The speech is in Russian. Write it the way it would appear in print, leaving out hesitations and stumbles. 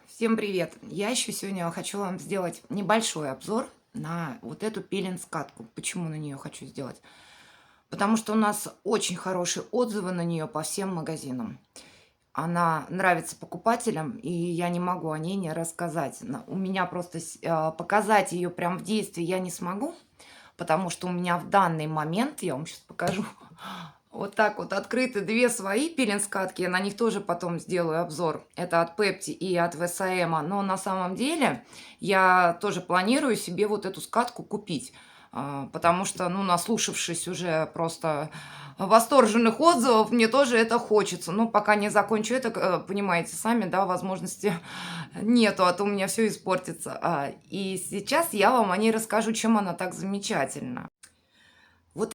Всем привет! Я еще сегодня хочу вам сделать небольшой обзор на вот эту пилинг-скатку. Почему на нее хочу сделать? Потому что у нас очень хорошие отзывы на нее по всем магазинам. Она нравится покупателям, и я не могу о ней не рассказать. У меня просто показать ее прям в действии я не смогу, потому что у меня в данный момент, я вам сейчас покажу, вот так вот открыты две свои пилинг-скатки. Я на них тоже потом сделаю обзор. Это от Пепти и от ВСМ. Но на самом деле я тоже планирую себе вот эту скатку купить. Потому что, ну, наслушавшись уже просто восторженных отзывов, мне тоже это хочется. Но пока не закончу это, понимаете сами, да, возможности нету, а то у меня все испортится. И сейчас я вам о ней расскажу, чем она так замечательна.